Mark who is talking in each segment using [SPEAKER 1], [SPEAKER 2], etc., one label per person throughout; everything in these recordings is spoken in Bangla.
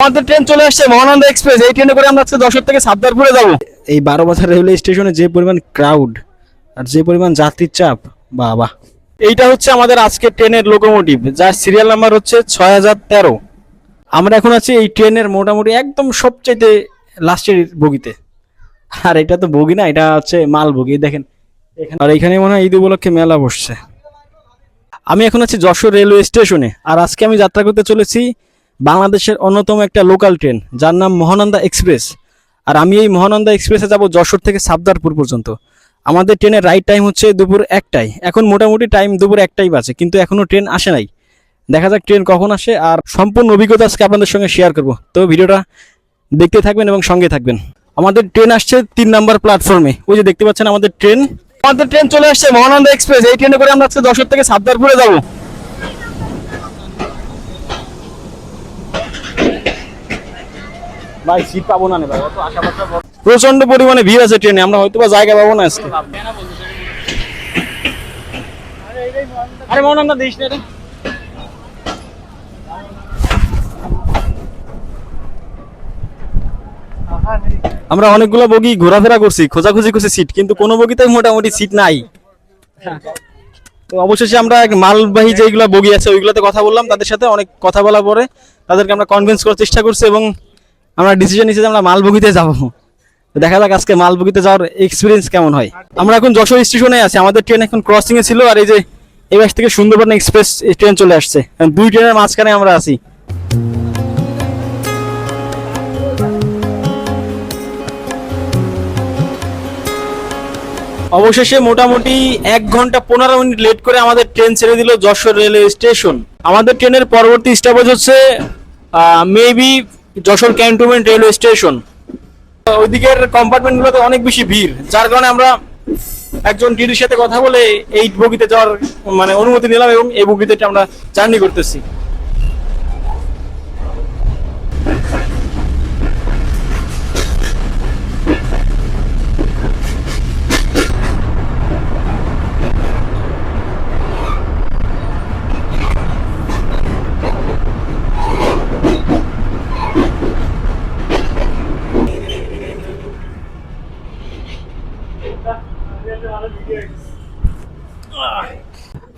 [SPEAKER 1] আমাদের ট্রেন চলে আসছে মহানন্দা এক্সপ্রেস। এই ট্রেনে করে আমরা আজকে যশোর থেকে সাবদারপুরে যাব। এই 12 বাজার রেলওয়ে স্টেশনে যে পরিমাণ ক্রাউড আর যে পরিমাণ যাত্রীর চাপ, বাবা। এইটা হচ্ছে আমাদের আজকের ট্রেনের লোকোমোটিভ, যার সিরিয়াল নাম্বার হচ্ছে 6013। আমরা এখন আছি এই ট্রেনের মোটামুটি একদম সবচাইতে লাস্টের বগিতে। আর এটা তো বগি না, এটা হচ্ছে মাল বগি, দেখেন। আর এখানে মনে হয় ঈদ উপলক্ষে মেলা বসছে। আমি এখন আছি যশোর রেলওয়ে স্টেশনে, আর আজকে আমি যাত্রা করতে চলেছি বাংলাদেশের অন্যতম একটা লোকাল ট্রেন, যার নাম মহানন্দা এক্সপ্রেস। আর আমি এই মহানন্দা এক্সপ্রেসে যাব যশোর থেকে সাবদারপুর পর্যন্ত। আমাদের ট্রেনের রাইট টাইম হচ্ছে দুপুর 1টায়। এখন মোটামুটি টাইম দুপুর 1টাই বাজে, কিন্তু এখনও ট্রেন আসে নাই। দেখা যাক ট্রেন কখন আসে, আর সম্পূর্ণ অভিজ্ঞতা আজকে আপনাদের সঙ্গে শেয়ার করব। তো ভিডিওটা দেখতে থাকবেন এবং সঙ্গে থাকবেন। আমাদের ট্রেন আসছে 3 নম্বর প্ল্যাটফর্মে, ওই যে দেখতে পাচ্ছেন আমাদের ট্রেন। আমাদের ট্রেন চলে আসছে মহানন্দা এক্সপ্রেস। এই ট্রেনে করে আমরা আজকে যশোর থেকে সাবদারপুরে যাব। ভাই সিট পাবো না ভাই, এত আশাবাদ। প্রচন্ড পরিমাণে ভিড় আছে ট্রেনে, আমরা হয়তো বা জায়গা পাবো না আজকে। আরে মহানন্দা দিস না রে। আমরা অনেকগুলো বগি ঘোরাফেরা করছি, খোঁজাখুঁজি করছি সিট, কিন্তু কোনো বগিতেই মোটামুটি সিট নাই। তো অবশেষে আমরা মালবাহী যেগুলো বগি আছে ওইগুলোতে কথা বললাম, তাদের সাথে অনেক কথা বলার পরে তাদেরকে আমরা কনভিন্স করার চেষ্টা করছি এবং আমরা ডিসিশন নিয়েছি যে আমরা মালবগিতে যাবো। দেখা যাক আজকে মালবগিতে যাওয়ার এক্সপিরিয়েন্স কেমন হয়। আমরা এখন যশোর স্টেশনে আছি, আমাদের ট্রেন এখন ক্রসিং এ ছিল, আর এই যে এই পাশ থেকে সুন্দরবন এক্সপ্রেস ট্রেন চলে আসছে। দুই ট্রেনের মাঝখানে আমরা আছি। অবশেষে মোটামুটি 1 ঘন্টা 15 মিনিট লেট করে আমাদের ট্রেন ছেড়ে দিল যশোর রেলওয়ে স্টেশন। আমাদের ট্রেনের পরবর্তী স্টপেজ হচ্ছে maybe Jessore cantonment railway station. ওইদিকের কম্পার্টমেন্টগুলোতে অনেক বেশি ভিড়, যার কারণে আমরা একজন টিটির সাথে কথা বলে এই বগিতে যাওয়ার অনুমতি নিলাম এবং এই বগিতে আমরা জার্নি করতেছি।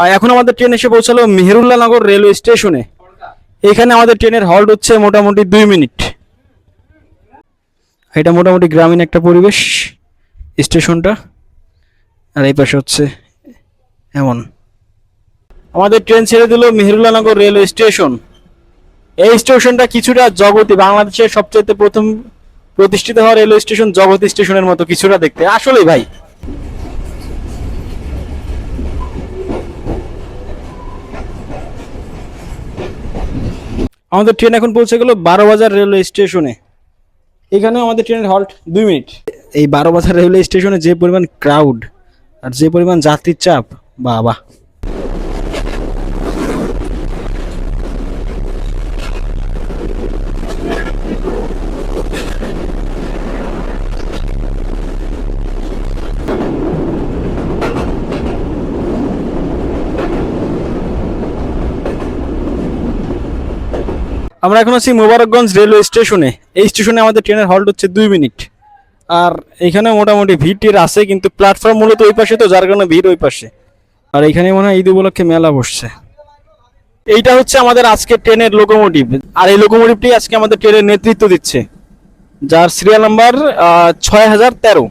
[SPEAKER 1] আর এখন আমাদের ট্রেন এসে পৌঁছালো মেহেরুল্লাহ নগর রেলওয়ে স্টেশনে। এখানে আমাদের ট্রেনের হল্ট হচ্ছে মোটামুটি 2 মিনিট। এটা মোটামুটি গ্রামীণ একটা পরিবেশ স্টেশনটা, আর এই পাশে হচ্ছে এমন। আমাদের ট্রেন ছেড়ে দিল মেহেরুল্লাহ নগর রেলওয়ে স্টেশন। এই স্টেশনটা কিছুটা জগতী, বাংলাদেশের সবচেয়ে প্রথম প্রতিষ্ঠিত হওয়া রেলওয়ে স্টেশন জগতী স্টেশনের মতো কিছুটা দেখতে, আসলেই ভাই। আমাদের ট্রেন এখন পৌঁছে গেল 12 বাজার রেলওয়ে স্টেশনে। এখানে আমাদের ট্রেনের হল্ট 2 মিনিট। এই 12 বাজার রেলওয়ে স্টেশনে যে পরিমাণ ক্রাউড আর যে পরিমাণ যাত্রীর চাপ, বাবা। আমরা এখন আছি মোবারকগঞ্জ রেলওয়ে স্টেশনে। এই স্টেশনে আমাদের ট্রেনের হল্ট হচ্ছে 2 মিনিট। আর এখানে মোটামুটি ভিড় আছে, কিন্তু প্ল্যাটফর্ম মূলত ওই পাশে, তো যার কারণে ভিড় ওই পাশে। আর এখানে মনে হয় ঈদ উপলক্ষে মেলা বসছে। এইটা হচ্ছে আমাদের আজকে ট্রেনের লোকোমোটিভ, আর এই লোকোমোটিভটি আজকে আমাদের ট্রেনের নেতৃত্ব দিচ্ছে, যার সিরিয়াল নাম্বার 6013।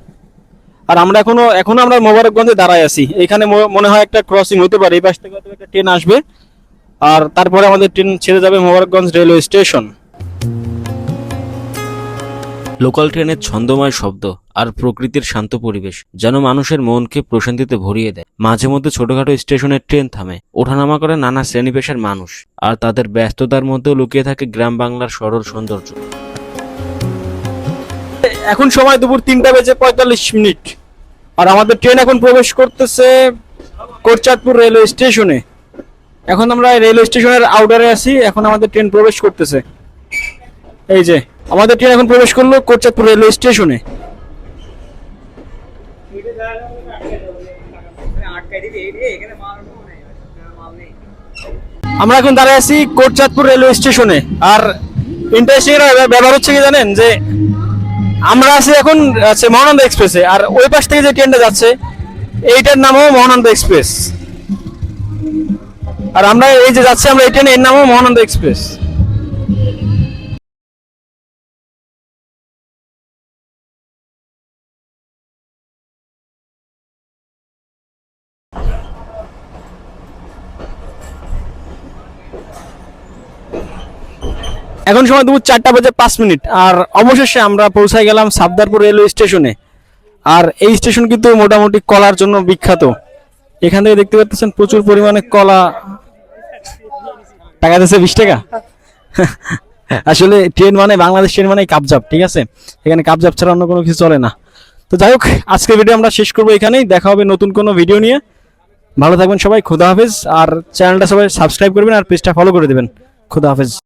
[SPEAKER 1] আর আমরা এখনো আমরা মোবারকগঞ্জে দাঁড়ায় আছি। এখানে মনে হয় একটা ক্রসিং হতে পারে, এই পাশ থেকে হয়তো একটা ট্রেন আসবে, আর তারপরে আমাদের ট্রেন ছেড়ে যাবে মোবারকগঞ্জ রেলওয়ে স্টেশন।
[SPEAKER 2] লোকাল ট্রেনের ছন্দময় শব্দ আর প্রকৃতির শান্ত পরিবেশ যেন মানুষের মনকে প্রশান্তিতে ভরিয়ে দেয়। মাঝে মধ্যে ছোটখাটো স্টেশনের ট্রেন থামে, ওঠানামা করে নানা শ্রেণী পেশার মানুষ, আর তাদের ব্যস্ততার মধ্যেও লুকিয়ে থাকে গ্রাম বাংলার সরল সৌন্দর্য।
[SPEAKER 1] এখন সময় দুপুর 3:45 আর আমাদের ট্রেন এখন প্রবেশ করতেছে কোটচাঁদপুর রেলওয়ে স্টেশনে। এখন আমরা রেলওয়ে স্টেশনের আউটারে আছি, এখন আমাদের ট্রেন প্রবেশ করতেছে। এই যে আমাদের ট্রেন এখন প্রবেশ করলো কোটচাঁদপুর রেলওয়ে স্টেশনে। আমরা এখন দাঁড়িয়ে আছি কোটচাঁদপুর রেলওয়ে স্টেশনে, আর ইন্টারেস্টিং ব্যাপার হচ্ছে কি জানেন, যে আমরা আছি এখন আছে মহানন্দা এক্সপ্রেসে, আর ওই পাশ থেকে যে ট্রেনটা যাচ্ছে এইটার নামও মহানন্দা এক্সপ্রেস, আর আমরা এই যে যাচ্ছি আমরা এই ট্রেনে, এর নামও মহানন্দা এক্সপ্রেস। এখন সময় দুপুর 4:05, আর অবশেষে আমরা পৌঁছায় গেলাম সাবদারপুর রেলওয়ে স্টেশনে। আর এই স্টেশন কিন্তু মোটামুটি কলার জন্য বিখ্যাত। এখান থেকে দেখতে পাচ্ছেন প্রচুর পরিমাণে কলা। টাকা দিচ্ছে 20 টাকা। আসলে ট্রেন মানে বাংলাদেশ ট্রেন মানে কাপজাপ, ঠিক আছে, এখানে কাপজাপ ছাড়া অন্য কোনো কিছু চলে না। তো যাই হোক, আজকের ভিডিও আমরা শেষ করবো এখানেই। দেখা হবে নতুন কোনো ভিডিও নিয়ে। ভালো থাকবেন সবাই, খুদা হাফেজ। আর চ্যানেলটা সবাই সাবস্ক্রাইব করবেন আর পেজটা ফলো করে দেবেন। খুদা হাফেজ।